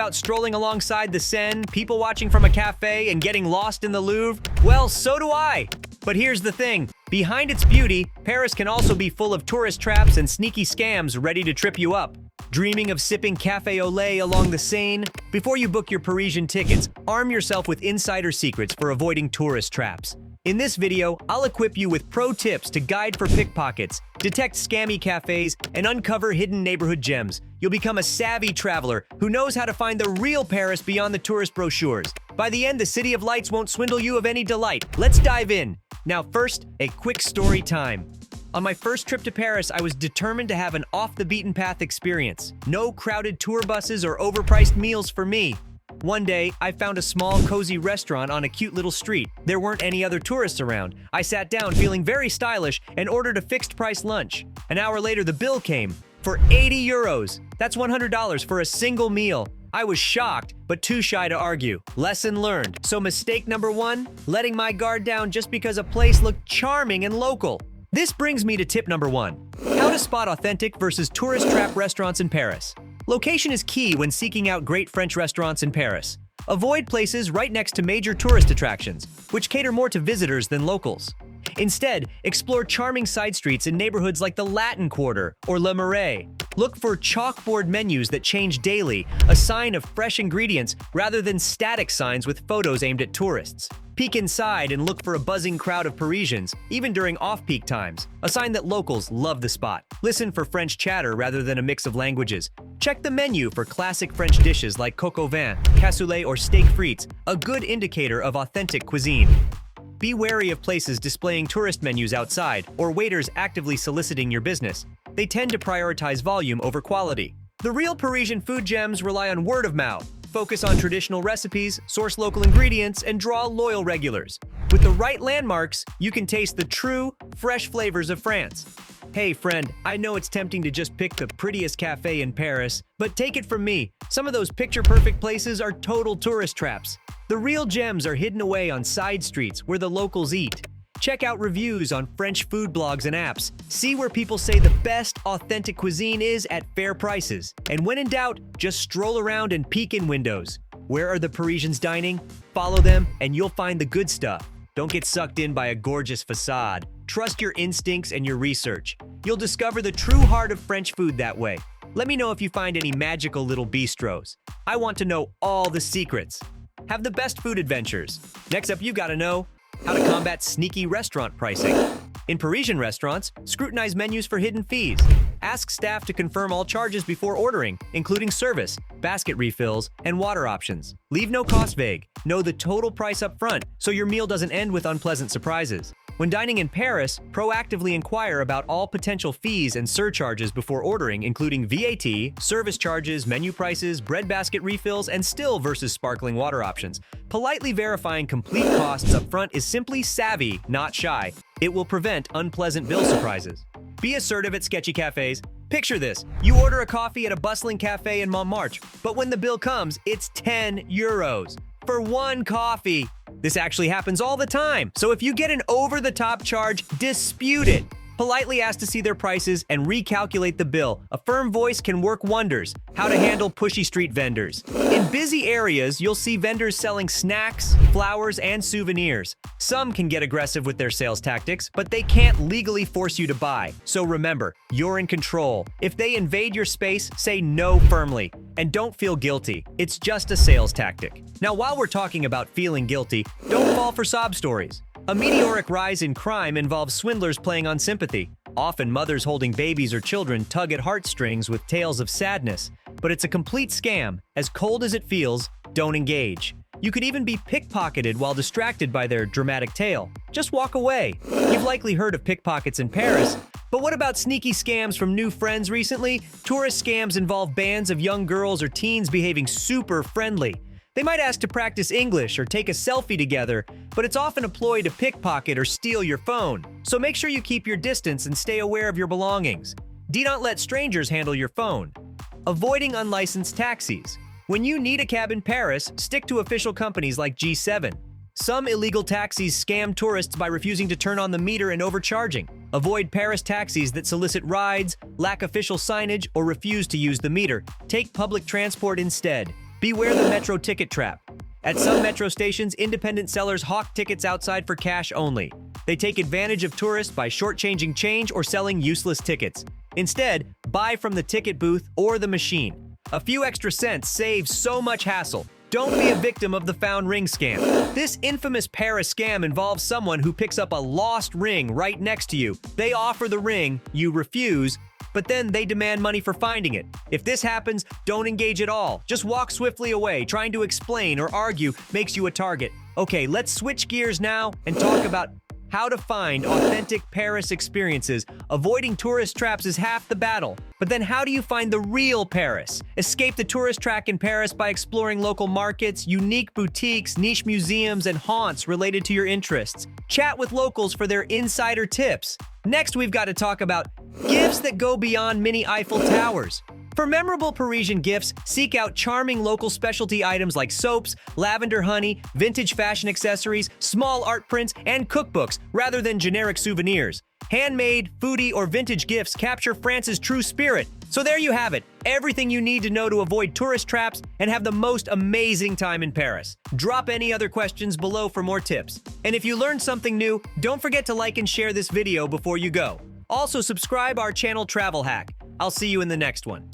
about strolling alongside the Seine, people watching from a cafe, and getting lost in the Louvre? Well, so do I! But here's the thing. Behind its beauty, Paris can also be full of tourist traps and sneaky scams ready to trip you up. Dreaming of sipping cafe au lait along the Seine? Before you book your Parisian tickets, arm yourself with insider secrets for avoiding tourist traps. In this video, I'll equip you with pro tips to guide for pickpockets, detect scammy cafes, and uncover hidden neighborhood gems. You'll become a savvy traveler who knows how to find the real Paris beyond the tourist brochures. By the end, the City of Lights won't swindle you of any delight. Let's dive in. Now first, a quick story time. On my first trip to Paris, I was determined to have an off-the-beaten-path experience. No crowded tour buses or overpriced meals for me. One day, I found a small, cozy restaurant on a cute little street. There weren't any other tourists around. I sat down feeling very stylish and ordered a fixed-price lunch. An hour later, the bill came for 80 euros. That's $100 for a single meal. I was shocked, but too shy to argue. Lesson learned. So mistake number one, letting my guard down just because a place looked charming and local. This brings me to tip number one, how to spot authentic versus tourist trap restaurants in Paris. Location is key when seeking out great French restaurants in Paris. Avoid places right next to major tourist attractions, which cater more to visitors than locals. Instead, explore charming side streets in neighborhoods like the Latin Quarter or Le Marais. Look for chalkboard menus that change daily, a sign of fresh ingredients rather than static signs with photos aimed at tourists. Peek inside and look for a buzzing crowd of Parisians, even during off-peak times, a sign that locals love the spot. Listen for French chatter rather than a mix of languages. Check the menu for classic French dishes like coq au vin, cassoulet, or steak frites, a good indicator of authentic cuisine. Be wary of places displaying tourist menus outside or waiters actively soliciting your business. They tend to prioritize volume over quality. The real Parisian food gems rely on word of mouth. Focus on traditional recipes, source local ingredients, and draw loyal regulars. With the right landmarks, you can taste the true, fresh flavors of France. Hey friend, I know it's tempting to just pick the prettiest cafe in Paris, but take it from me, some of those picture-perfect places are total tourist traps. The real gems are hidden away on side streets where the locals eat. Check out reviews on French food blogs and apps. See where people say the best authentic cuisine is at fair prices. And when in doubt, just stroll around and peek in windows. Where are the Parisians dining? Follow them and you'll find the good stuff. Don't get sucked in by a gorgeous facade. Trust your instincts and your research. You'll discover the true heart of French food that way. Let me know if you find any magical little bistros. I want to know all the secrets. Have the best food adventures. Next up, you gotta know how to combat sneaky restaurant pricing. In Parisian restaurants, scrutinize menus for hidden fees. Ask staff to confirm all charges before ordering, including service, basket refills, and water options. Leave no cost vague. Know the total price up front so your meal doesn't end with unpleasant surprises. When dining in Paris, proactively inquire about all potential fees and surcharges before ordering, including VAT, service charges, menu prices, bread basket refills, and still versus sparkling water options. Politely verifying complete costs up front is simply savvy, not shy. It will prevent unpleasant bill surprises. Be assertive at sketchy cafes. Picture this, you order a coffee at a bustling cafe in Montmartre, but when the bill comes, it's 10 euros for one coffee. This actually happens all the time, so if you get an over-the-top charge, dispute it. Politely ask to see their prices and recalculate the bill. A firm voice can work wonders. How to handle pushy street vendors. In busy areas, you'll see vendors selling snacks, flowers, and souvenirs. Some can get aggressive with their sales tactics, but they can't legally force you to buy. So remember, you're in control. If they invade your space, say no firmly. And don't feel guilty. It's just a sales tactic. Now, while we're talking about feeling guilty, don't fall for sob stories. A meteoric rise in crime involves swindlers playing on sympathy. Often mothers holding babies or children tug at heartstrings with tales of sadness. But it's a complete scam. As cold as it feels, don't engage. You could even be pickpocketed while distracted by their dramatic tale. Just walk away. You've likely heard of pickpockets in Paris. But what about sneaky scams from new friends recently? Tourist scams involve bands of young girls or teens behaving super friendly. They might ask to practice English or take a selfie together, but it's often a ploy to pickpocket or steal your phone. So make sure you keep your distance and stay aware of your belongings. Do not let strangers handle your phone. Avoiding unlicensed taxis. When you need a cab in Paris, stick to official companies like G7. Some illegal taxis scam tourists by refusing to turn on the meter and overcharging. Avoid Paris taxis that solicit rides, lack official signage, or refuse to use the meter. Take public transport instead. Beware the metro ticket trap. At some metro stations, independent sellers hawk tickets outside for cash only. They take advantage of tourists by shortchanging change or selling useless tickets. Instead, buy from the ticket booth or the machine. A few extra cents saves so much hassle. Don't be a victim of the found ring scam. This infamous Paris scam involves someone who picks up a lost ring right next to you. They offer the ring, you refuse, but then they demand money for finding it. If this happens, don't engage at all. Just walk swiftly away. Trying to explain or argue makes you a target. Okay, let's switch gears now and talk about how to find authentic Paris experiences. Avoiding tourist traps is half the battle. But then how do you find the real Paris? Escape the tourist track in Paris by exploring local markets, unique boutiques, niche museums, and haunts related to your interests. Chat with locals for their insider tips. Next, we've got to talk about gifts that go beyond mini Eiffel Towers. For memorable Parisian gifts, seek out charming local specialty items like soaps, lavender honey, vintage fashion accessories, small art prints, and cookbooks, rather than generic souvenirs. Handmade, foodie, or vintage gifts capture France's true spirit. So there you have it, everything you need to know to avoid tourist traps and have the most amazing time in Paris. Drop any other questions below for more tips. And if you learned something new, don't forget to like and share this video before you go. Also, subscribe our channel Travel Hack. I'll see you in the next one.